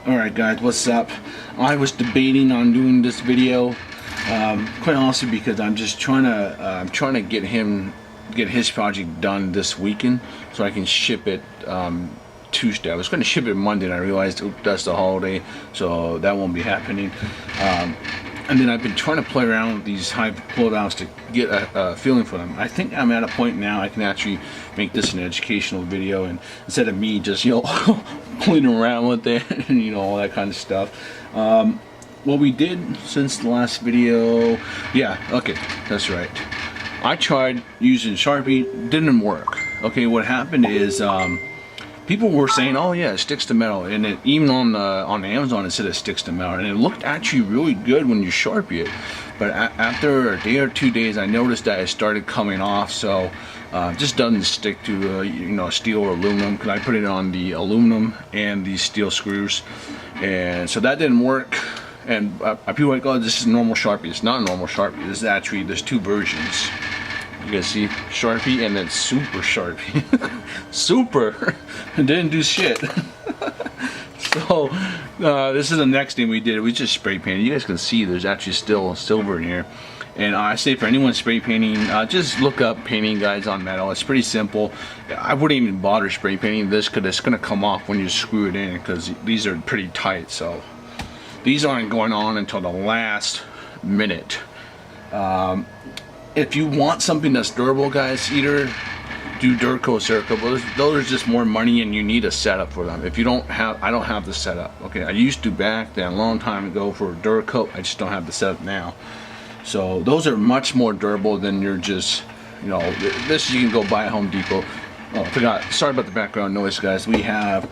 Alright guys, what's up? I was debating on doing this video, quite honestly, because I'm just trying to get his project done this weekend so I can ship it Tuesday. I was going to ship it Monday and I realized that's the holiday, so that won't be happening. And then I've been trying to play around with these high flow valves to get a feeling for them. I think I'm at a point now I can actually make this an educational video, and instead of me just playing around with it and all that kind of stuff. What we did since the last video, yeah, okay, that's right. I tried using Sharpie, didn't work. Okay, what happened is people were saying, oh yeah, it sticks to metal, and even on Amazon it said it sticks to metal, and it looked actually really good when you Sharpie it. But after a day or 2 days, I noticed that it started coming off, so just doesn't stick to steel or aluminum, because I put it on the aluminum and the steel screws, and so that didn't work. And people are like, oh, this is normal Sharpie. It's not a normal Sharpie. This is actually, there's two versions. You guys see Sharpie and then Super Sharpie. Super! It didn't do shit. So this is the next thing we did. We just spray painted. You guys can see there's actually still silver in here. And I say for anyone spray painting, just look up painting guides on metal. It's pretty simple. I wouldn't even bother spray painting this because it's going to come off when you screw it in, because these are pretty tight. So these aren't going on until the last minute. If you want something that's durable, guys, either do Durco or Cerakote, but those are just more money and you need a setup for them. If you don't have, I don't have the setup. Okay, I used to back then a long time ago for Durco. I just don't have the setup now. So those are much more durable than your just, this you can go buy at Home Depot. Oh, I forgot. Sorry about the background noise, guys. We have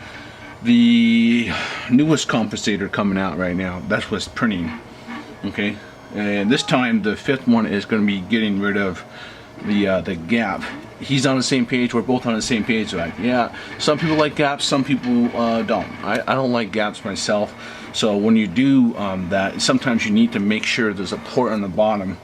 the newest compensator coming out right now. That's what's printing. Okay. And this time the fifth one is going to be getting rid of the gap. He's on the same page, we're both on the same page. Like, yeah, some people like gaps, some people don't. I don't like gaps myself. So when you do that, sometimes you need to make sure there's a port on the bottom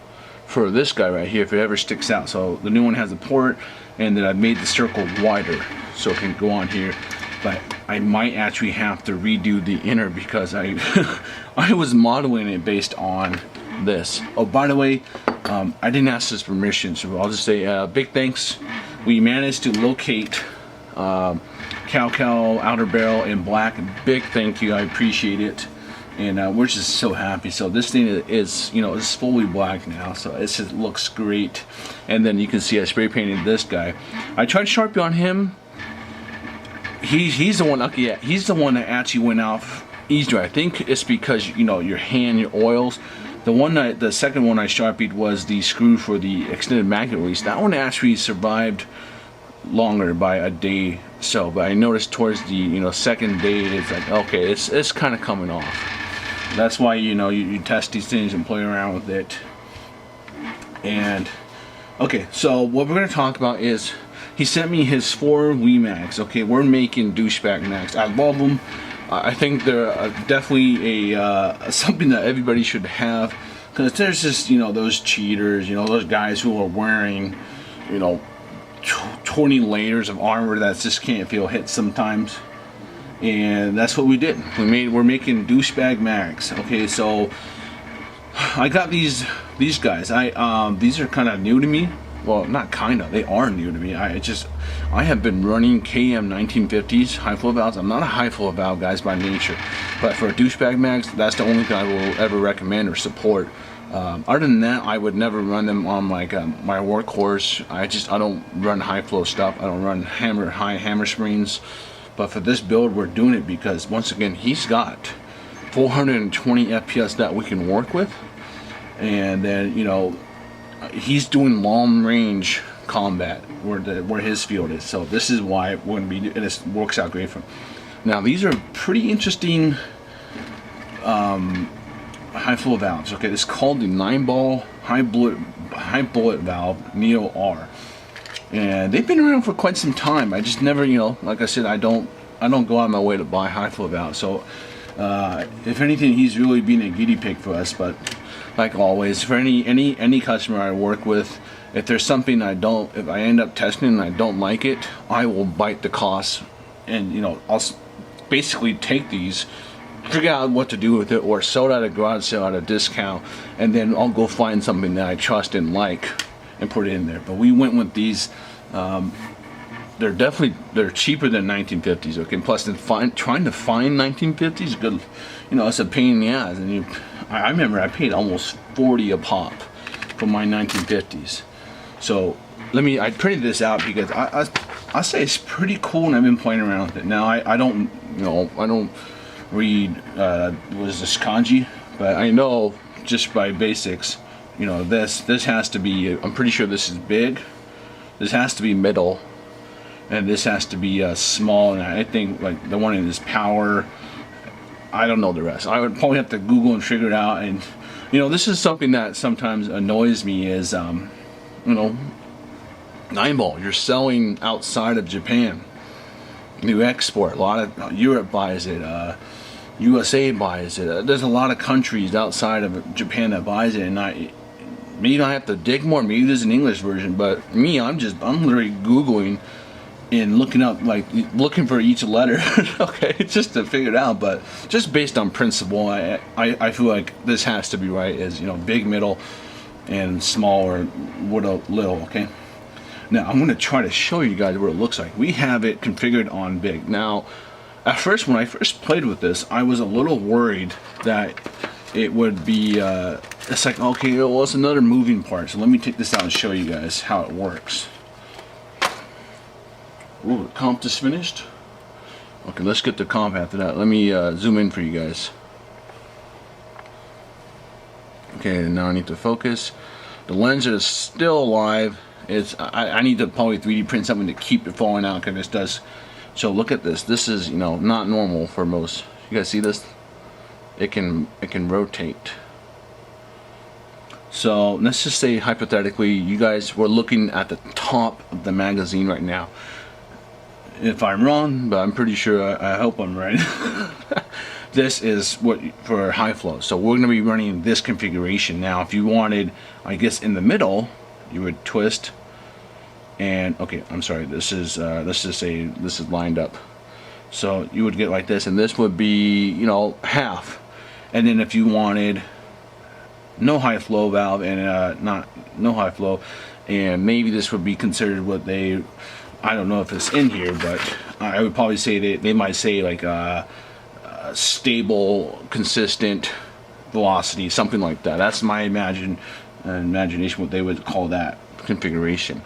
for this guy right here if it ever sticks out. So the new one has a port, and then I've made the circle wider so it can go on here. But I might actually have to redo the inner because I I was modeling it based on this. Oh, by the way, I didn't ask his permission, so I'll just say big thanks. We managed to locate Cow outer barrel in black. Big thank you, I appreciate it, and we're just so happy. So this thing is it's fully black now, so it just looks great. And then you can see I spray painted this guy. I tried Sharpie on him. He's the one. Okay, yeah, he's the one that actually went off easier. I think it's because your hand, your oils. The second one I Sharpied was the screw for the extended magnet release. That one actually survived longer by a day. So, but I noticed towards the second day, it's like, okay, it's kind of coming off. That's why you test these things and play around with it. And okay, so what we're gonna talk about is he sent me his 4 Wii mags. Okay, we're making Douchebag mags. I love them. I think they're definitely something that everybody should have, because there's just those cheaters, those guys who are wearing 20 layers of armor that just can't feel hit sometimes. And that's what we did. We're making Douchebag mags. Okay, so I got these guys. These are kind of new to me. Well, not kinda, they are new to me. I have been running KM 1950s high flow valves. I'm not a high flow valve guys by nature, but for Douchebag mags, that's the only thing I will ever recommend or support. Other than that, I would never run them on like my workhorse. I don't run high flow stuff. I don't run high hammer springs. But for this build, we're doing it because once again, he's got 420 FPS that we can work with, and then he's doing long range combat where his field is. So this is why it wouldn't be, and it works out great for him. Now these are pretty interesting high flow valves. Okay, this is called the 9-ball high bullet valve Neo R, and they've been around for quite some time. I just never, like I said, I don't go out of my way to buy high flow valves. So if anything, he's really been a guinea pig for us. But like always, for any customer I work with, if there's something if I end up testing and I don't like it, I will bite the cost, and I'll basically take these figure out what to do with it, or sell it at a garage sale at a discount, and then I'll go find something that I trust and like and put it in there. But we went with these. They're cheaper than 1950s. Okay, and plus trying to find 1950s, good, you know, it's a pain in the ass. And I remember I paid almost 40 a pop for my 1950s. So I printed this out because I say it's pretty cool, and I've been playing around with it. Now I don't read what is this, kanji, but I know just by basics, you know, this has to be, I'm pretty sure this is big, this has to be middle, and this has to be small, and I think like the one in this power, I don't know the rest. I would probably have to Google and figure it out. And you know, this is something that sometimes annoys me is you know, 9-ball, you're selling outside of Japan, you export, a lot of Europe buys it, USA buys it, there's a lot of countries outside of Japan that buys it. And maybe I have to dig more, maybe there's an English version, but me, I'm literally Googling and looking for each letter, okay, just to figure it out. But just based on principle, I feel like this has to be right, is, you know, big, middle, and small, or little, okay. Now I'm going to try to show you guys what it looks like. We have it configured on big. Now, at first, when I first played with this, I was a little worried that it would be, it's like, okay, well, it's another moving part. So let me take this out and show you guys how it works. Ooh, the comp just finished. Okay, let's get the comp after that. Let me zoom in for you guys. Okay, now I need to focus. The lens is still alive. I need to probably 3D print something to keep it falling out, because this does. So look at this. This is, you know, not normal for most. You guys see this? It can rotate. So let's just say hypothetically, you guys were looking at the top of the magazine right now. If I'm wrong, but I'm pretty sure, I hope I'm right. This is what for high flow. So we're going to be running this configuration. Now if you wanted, I guess, in the middle, you would twist, and okay, I'm sorry, this is let's just say this is lined up, so you would get like this, and this would be, you know, half. And then if you wanted no high flow valve, and no high flow, and maybe this would be considered what they, I don't know if it's in here, but I would probably say they might say like a stable, consistent velocity, something like that. That's my imagination what they would call that configuration.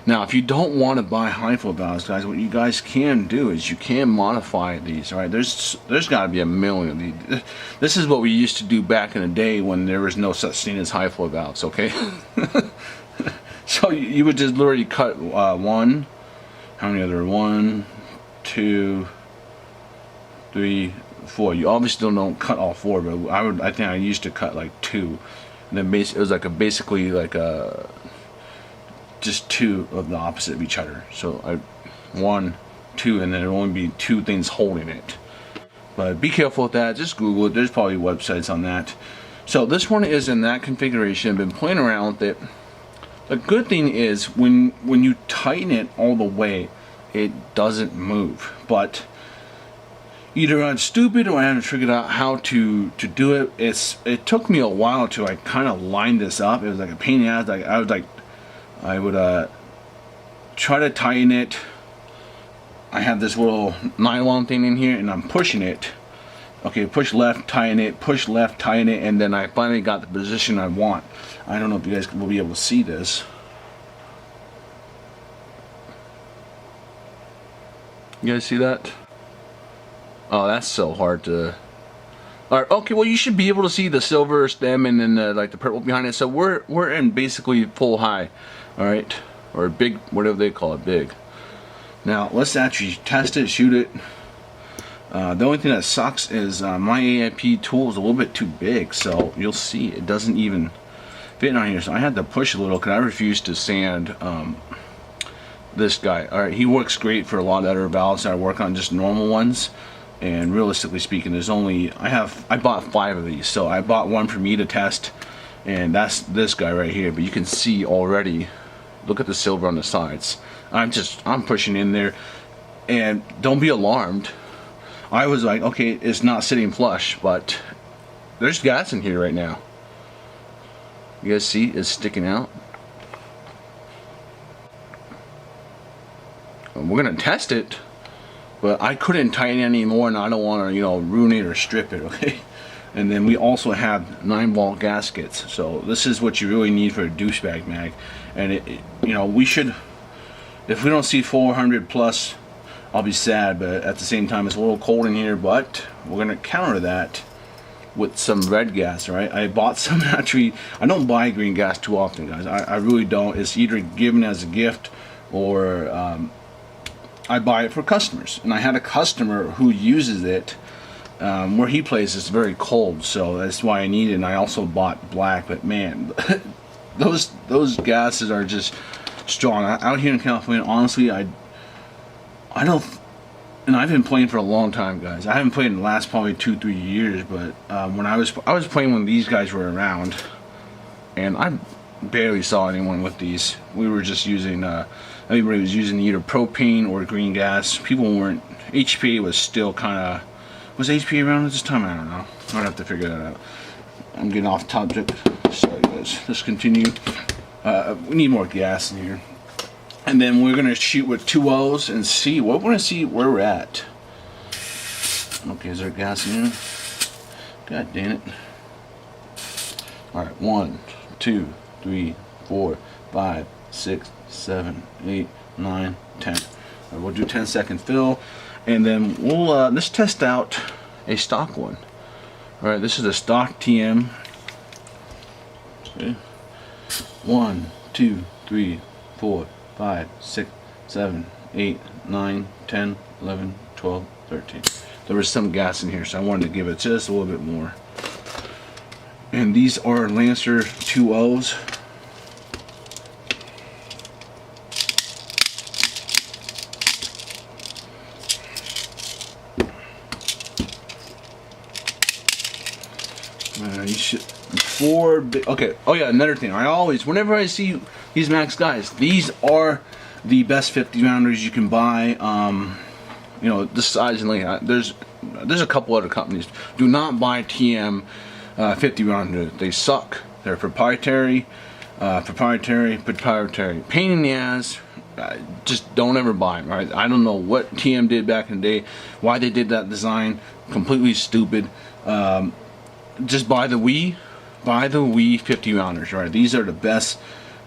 Now, if you don't want to buy high flow valves, guys, what you guys can do is you can modify these. All right, there's got to be a million of these. This is what we used to do back in the day when there was no such thing as high flow valves. Okay, so you would just literally cut one. How many other? 1, 2, 3, 4. You obviously don't cut all 4, but I think I used to cut like 2. And then it was like basically like just 2 of the opposite of each other. So 1, 2, and then there would only be 2 things holding it. But be careful with that. Just Google it. There's probably websites on that. So this one is in that configuration. I've been playing around with it. The good thing is when you tighten it all the way, it doesn't move. But either I'm stupid or I haven't figured out how to do it. It took me a while to kind of line this up. It was like a pain in the ass. I would try to tighten it. I have this little nylon thing in here, and I'm pushing it. Okay, push left, tighten it, push left, tighten it, and then I finally got the position I want. I don't know if you guys will be able to see this. You guys see that? Oh, that's so hard to. Alright, okay, well you should be able to see the silver stem and then like the purple behind it. So we're in basically full high, all right, or big, whatever they call it, big. Now let's actually test it, shoot it. The only thing that sucks is my AIP tool is a little bit too big, so you'll see it doesn't even fit on here. So I had to push a little because I refused to sand this guy. All right, he works great for a lot of other valves that I work on, just normal ones. And realistically speaking, there's only I bought 5 of these, so I bought one for me to test, and that's this guy right here. But you can see already, look at the silver on the sides. I'm pushing in there, and don't be alarmed. I was like, okay, it's not sitting flush, but there's gas in here right now. You guys see it's sticking out. We're gonna test it, but I couldn't tighten it anymore, and I don't want to, you know, ruin it or strip it. Okay. And then we also have 9-volt gaskets. So this is what you really need for a douchebag mag. And you know, we should, if we don't see 400 plus, I'll be sad. But at the same time, it's a little cold in here. But we're gonna counter that with some red gas. Right? I bought some actually. I don't buy green gas too often, guys. I really don't. It's either given as a gift or I buy it for customers. And I had a customer who uses it. Where he plays is very cold, so that's why I need it. And I also bought black, but man, those gases are just strong. Out here in California, honestly, I don't, and I've been playing for a long time, guys. I haven't played in the last probably 2-3 years, but when I was playing when these guys were around, and I barely saw anyone with these. We were just using, everybody was using either propane or green gas. People weren't. HP was still kind of. Was HP around at this time? I don't know. I'd have to figure that out. I'm getting off topic. Sorry, guys. Let's continue. We need more gas in here. And then we're going to shoot with 2 O's and see. We're going to see where we're at. Okay, is there gas in here? God damn it. Alright, 1, 2, 3, 4, 5, 6, 7, 8, 9, 10. Right, we'll do 10-second fill. And then we'll let's test out a stock one. All right, this is a stock TM. Okay. 1, 2, 3, 4, 5, 6, 7, 8, 9, 10, 11, 12, 13. There was some gas in here, so I wanted to give it just a little bit more. And these are Lancer 2Os. You should okay. Oh yeah, another thing. I always, whenever I see these max guys, these are the best 50 rounders you can buy. You know, this size and length. There's a couple other companies. Do not buy TM 50 rounders. They suck. They're proprietary. Pain in the ass. Just don't ever buy them. Right? I don't know what TM did back in the day. Why they did that design? Completely stupid. Just buy the Wii 50 rounders, right? These are the best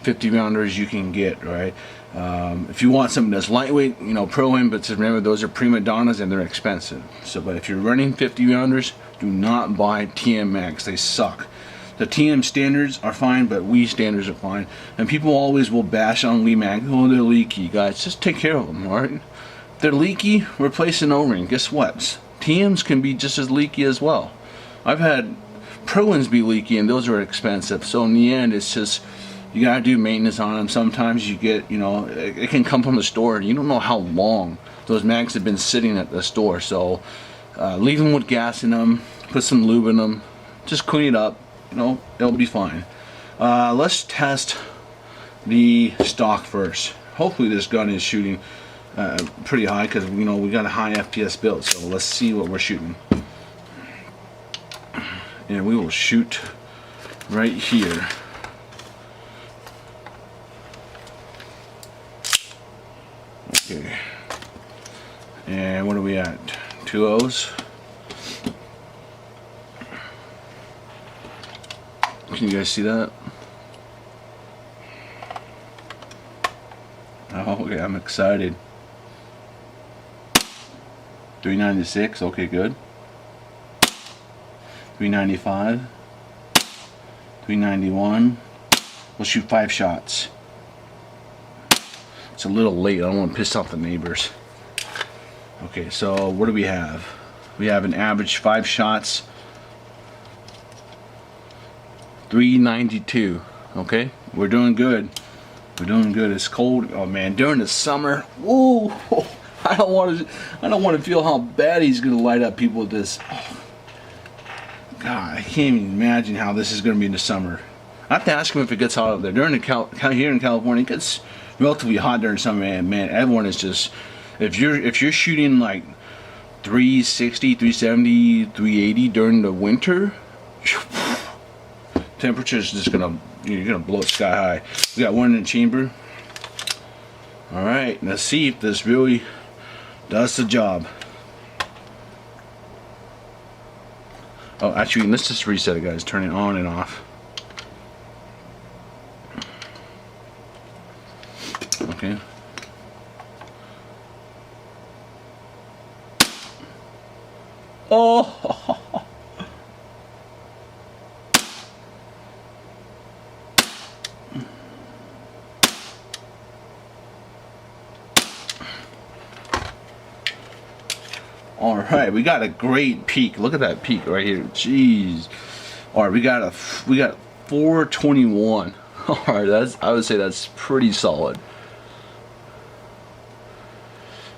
50 rounders you can get, right? If you want something that's lightweight, you know, pro-am, but just remember those are prima donnas and they're expensive. So, but if you're running 50 rounders, do not buy TM mags. They suck. The TM standards are fine, but Wii standards are fine. And people always will bash on Wii mags. Oh, they're leaky, guys. Just take care of them, all right? If they're leaky, replace an O-ring. Guess what? TMs can be just as leaky as well. I've had Pro-ins be leaky, and those are expensive. So in the end, it's just you gotta do maintenance on them. Sometimes you get, you know, it can come from the store, and you don't know how long those mags have been sitting at the store. So leave them with gas in them, put some lube in them, just clean it up. You know, it'll be fine. Let's test the stock first. Hopefully, this gun is shooting pretty high because you know we got a high FPS build. So let's see what we're shooting. And we will shoot right here. Okay. And what are we at? 2 O's. Can you guys see that? Oh, okay, I'm excited. 396, okay, good. 395, 391. We'll shoot 5 shots. It's a little late. I don't want to piss off the neighbors. Okay, so what do we have? We have an average 5 shots. 392. Okay, we're doing good. We're doing good. It's cold. Oh man, during the summer. Ooh, I don't want to feel how bad he's gonna light up people with this. Oh. God, I can't even imagine how this is going to be in the summer. I have to ask him if it gets hot up there. During here in California, it gets relatively hot during summer. Man, everyone is just if you're shooting like 360, 370, 380 during the winter. Temperature is just gonna, you're gonna blow it sky high. We got one in the chamber. All right, let's see if this really does the job. Oh, actually, let's just reset it, guys. Turn it on and off. Okay. Oh. All right, we got a great peak. Look at that peak right here. Jeez. All right, we got 421. All right, I would say that's pretty solid.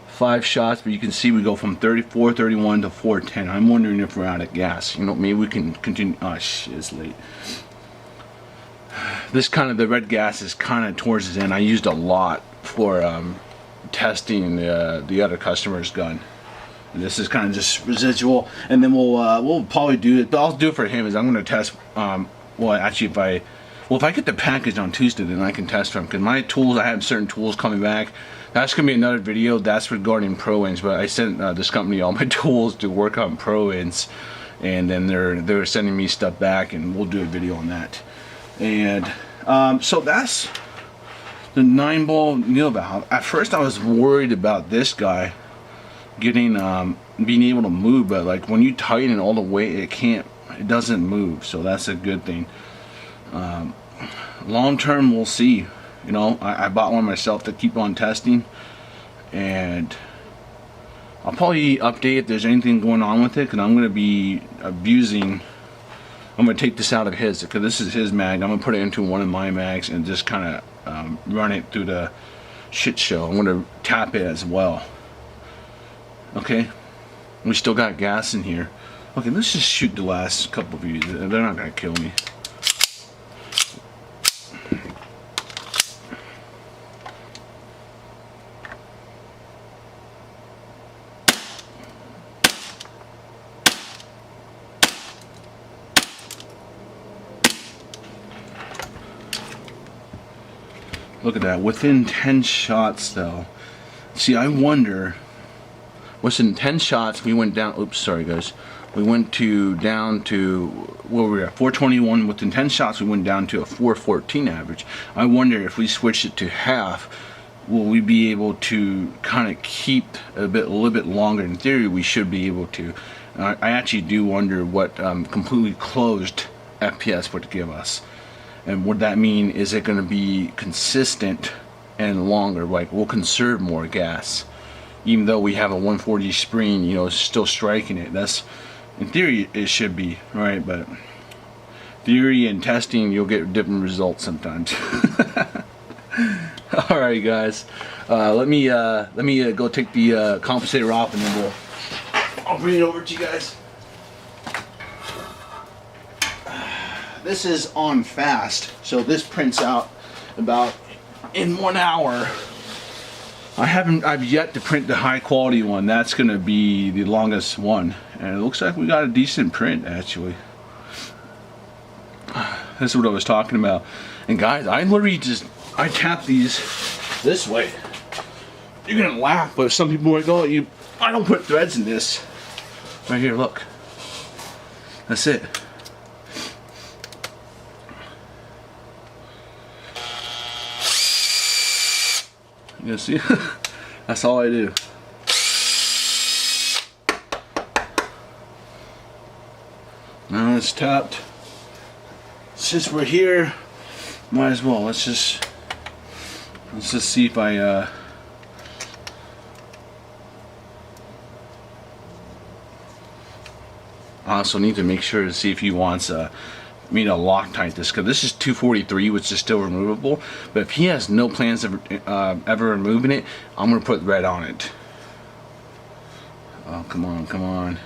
5 shots, but you can see we go from 34, 31 to 410. I'm wondering if we're out of gas. You know, maybe we can continue. Oh shit, it's late. This kind of, the red gas is kind of towards the end. I used a lot for testing the other customer's gun. And this is kind of just residual, and then we'll probably do it. But I'll do it for him. Is I'm going to test. Well, actually, if I get the package on Tuesday, then I can test for him. Because my tools, I have certain tools coming back. That's gonna be another video. That's regarding pro-ins. But I sent this company all my tools to work on pro-ins, and then they're sending me stuff back, and we'll do a video on that. And so that's the 9-ball needle valve. At first, I was worried about this guy getting being able to move, but like when you tighten it all the way, it doesn't move. So that's a good thing. Long term, we'll see. You know, I bought one myself to keep on testing, and I'll probably update if there's anything going on with it, because I'm going to be abusing. I'm going to take this out of his, because this is his mag. I'm going to put it into one of my mags and just kind of run it through the shit show. I'm going to tap it as well. Okay, we still got gas in here. Okay, let's just shoot the last couple of these. They're not going to kill me. Look at that, within 10 shots though. See, I wonder, within 10 shots we went down, oops, sorry guys. We went down to, where we were at 421. Within 10 shots we went down to a 414 average. I wonder if we switch it to half, will we be able to kind of keep a little bit longer? In theory, we should be able to. I actually do wonder what completely closed FPS would give us. And what that mean, is it going to be consistent and longer? Like, we'll conserve more gas, even though we have a 140 spring, you know, still striking it. That's, in theory, it should be, right? But theory and testing, you'll get different results sometimes. All right, guys. Let me go take the compensator off, and then I'll bring it over to you guys. This is on fast, so this prints out about in 1 hour. I've yet to print the high quality one. That's gonna be the longest one, and it looks like we got a decent print actually. This is what I was talking about. And guys, I literally I tap these this way. You're gonna laugh, but some people are like, oh, I don't put threads in this. Right here, look. That's it. You see? That's all I do. Now it's tapped. Since we're here, might as well. Let's just see if I also need to make sure to see if he wants me to Loctite this, because this is 243, which is still removable. But if he has no plans of ever removing it, I'm gonna put red on it. Oh, come on, come on.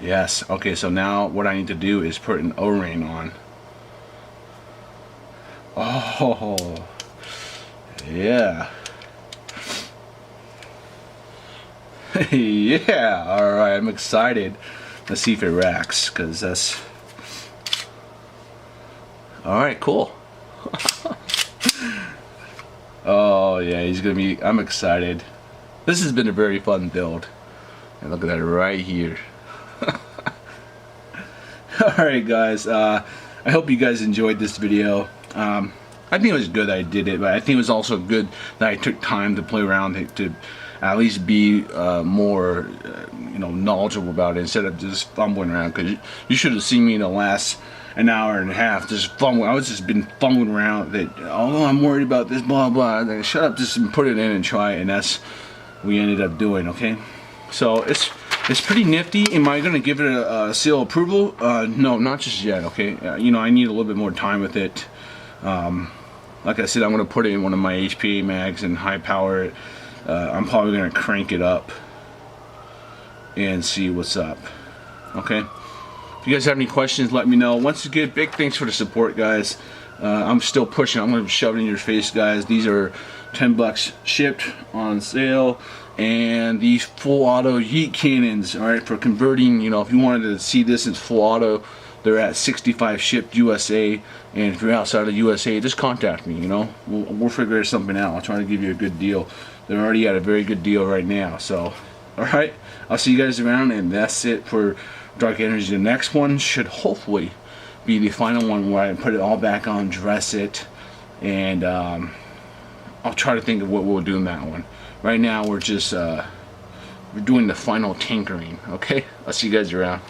Yes. Okay, so now what I need to do is put an O-ring on. Oh, yeah. Yeah, alright, I'm excited. Let's see if it racks, because that's... Alright, cool. Oh yeah, he's gonna be... I'm excited. This has been a very fun build. And look at that right here. Alright guys, I hope you guys enjoyed this video. I think it was good that I did it, but I think it was also good that I took time to play around to at least be more you know, knowledgeable about it instead of just fumbling around. Because you should have seen me in the last an hour and a half just fumbling. I was just been fumbling around that, oh, I'm worried about this, blah blah. Then shut up, just put it in and try it, and that's what we ended up doing. Okay, so it's pretty nifty. Am I gonna give it a seal of approval? No, not just yet. Okay, you know, I need a little bit more time with it. Like I said, I'm gonna put it in one of my HPA mags and high power it. I'm probably gonna crank it up and see what's up. Okay. If you guys have any questions, let me know. Once again, big thanks for the support, guys. I'm still pushing. I'm going to shove it in your face, guys. These are 10 bucks shipped on sale. And these full auto yeet cannons, all right, for converting, you know, if you wanted to see this in full auto, they're at 65 shipped USA. And if you're outside of USA, just contact me, you know. We'll figure something out. I'll try to give you a good deal. They're already at a very good deal right now. So, all right, I'll see you guys around, and that's it for Dark Energy. The next one should hopefully be the final one where I put it all back on, dress it, and I'll try to think of what we'll do in that one. Right now we're just we're doing the final tinkering. Okay, I'll see you guys around.